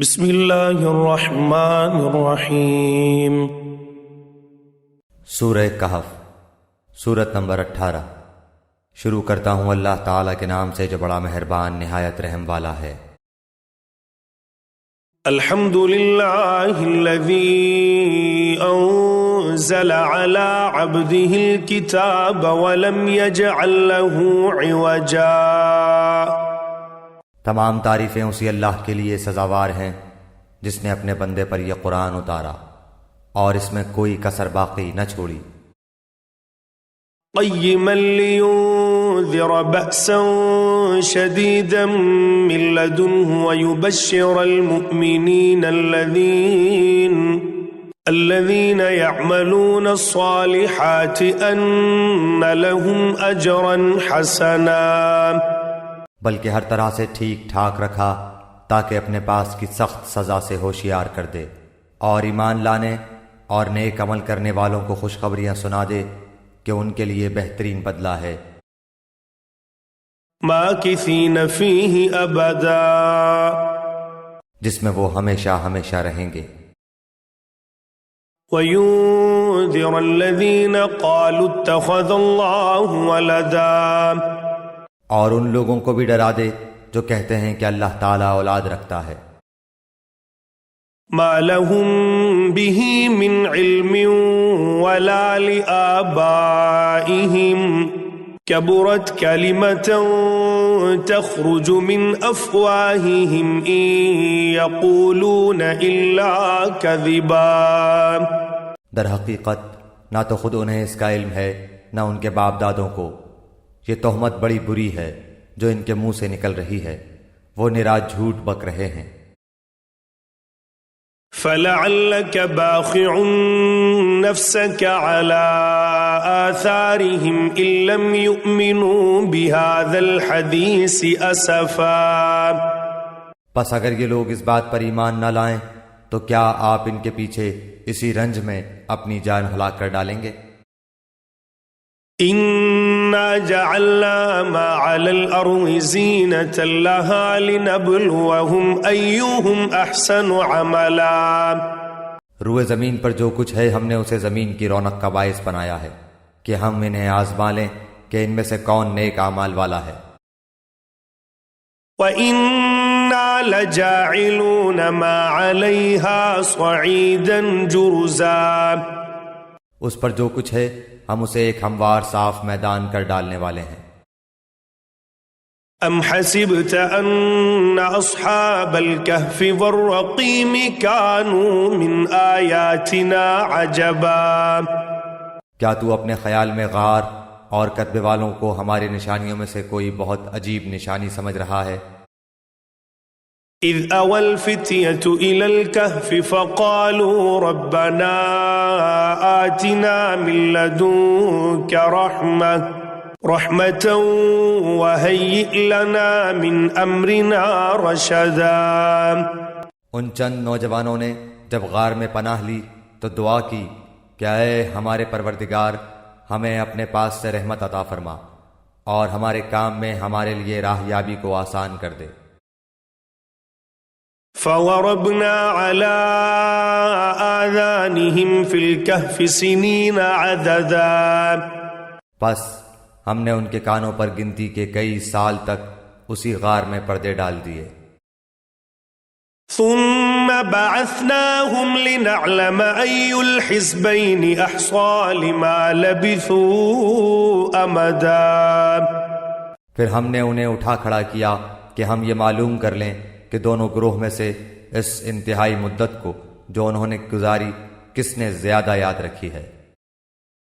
بسم اللہ الرحمن الرحیم۔ سورہ کہف، سورت نمبر 18۔ شروع کرتا ہوں اللہ تعالیٰ کے نام سے جو بڑا مہربان نہایت رحم والا ہے۔ الحمد للہ الذی انزل علی عبده الکتاب ولم یجعل له عوجا۔ تمام تعریفیں اسی اللہ کے لیے سزاوار ہیں جس نے اپنے بندے پر یہ قرآن اتارا اور اس میں کوئی کسر باقی نہ چھوڑی۔ قیما لینذر بأسا شدیدا من لدنہ ویبشر المؤمنین الذین یعملون الصالحات ان لهم اجرا حسنا، بلکہ ہر طرح سے ٹھیک ٹھاک رکھا تاکہ اپنے پاس کی سخت سزا سے ہوشیار کر دے، اور ایمان لانے اور نیک عمل کرنے والوں کو خوشخبریاں سنا دے کہ ان کے لیے بہترین بدلہ ہے۔ ماکثین فیہ ابدا، جس میں وہ ہمیشہ ہمیشہ رہیں گے۔ وَيُنذِرَ الَّذِينَ قَالُوا اتَّخَذَ اللَّهُ وَلَدًا، اور ان لوگوں کو بھی ڈرا دے جو کہتے ہیں کہ اللہ تعالیٰ اولاد رکھتا ہے۔ مَا لَهُم بِهِ مِنْ عِلْمٍ وَلَا لِآبَائِهِمْ كَبُرَتْ كَلِمَةً تَخْرُجُ مِنْ أَفْوَاهِهِمْ إِنْ يَقُولُونَ إِلَّا كَذِبًا۔ در حقیقت نہ تو خود انہیں اس کا علم ہے نہ ان کے باپ دادوں کو، یہ تہمت بڑی بری ہے جو ان کے منہ سے نکل رہی ہے، وہ نرا جھوٹ بک رہے ہیں۔ فَلَعَلَّكَ بَاخِعٌ نَفْسَكَ عَلَىٰ آثَارِهِمْ إِن لَّمْ يُؤْمِنُوا بِهَذَا الْحَدِيثِ أَسَفًا، پس اگر یہ لوگ اس بات پر ایمان نہ لائیں تو کیا آپ ان کے پیچھے اسی رنج میں اپنی جان ہلاک کر ڈالیں گے؟ إِنَّا جَعَلْنَا مَا عَلَى الْأَرْضِ زِينَةً لَهَا لِنَبْلُوَهُمْ أَيُّهُمْ أَحْسَنُ عَمَلًا، روئے زمین پر جو کچھ ہے ہم نے اسے زمین کی رونق کا باعث بنایا ہے کہ ہم انہیں آزما لیں کہ ان میں سے کون نیک اعمال والا ہے۔ وَإِنَّا لَجَاعِلُونَ مَا عَلَيْهَا صَعِيدًا جُرُزًا، اس پر جو کچھ ہے ہم اسے ایک ہموار صاف میدان کر ڈالنے والے ہیں۔ ام حسبت ان اصحاب الكهف والرقیم كانوا من آیاتنا عجبا، کیا تو اپنے خیال میں غار اور کتبے والوں کو ہماری نشانیوں میں سے کوئی بہت عجیب نشانی سمجھ رہا ہے؟ اذ اوى الفتية الى الكهف فقالوا ربنا آتنا من لدنك رحمة وهيئ لنا من امرنا رشدا۔ ان چند نوجوانوں نے جب غار میں پناہ لی تو دعا کی کہ اے ہمارے پروردگار، ہمیں اپنے پاس سے رحمت عطا فرما اور ہمارے کام میں ہمارے لیے راہیابی کو آسان کر دے۔ فَوَرَبْنَا عَلَىٰ آذَانِهِمْ فِي الْكَهْفِ سِنِينَ عَدَدًا، پس ہم نے ان کے کانوں پر گنتی کے کئی سال تک اسی غار میں پردے ڈال دیے۔ ثُمَّ بَعَثْنَاهُمْ لِنَعْلَمَ أَيُّ الْحِزْبَيْنِ أَحْصَىٰ لِمَا لَبِثُوا أَمَدًا، پھر ہم نے انہیں اٹھا کھڑا کیا کہ ہم یہ معلوم کر لیں کہ دونوں گروہ میں سے اس انتہائی مدت کو جو انہوں نے گزاری کس نے زیادہ یاد رکھی ہے۔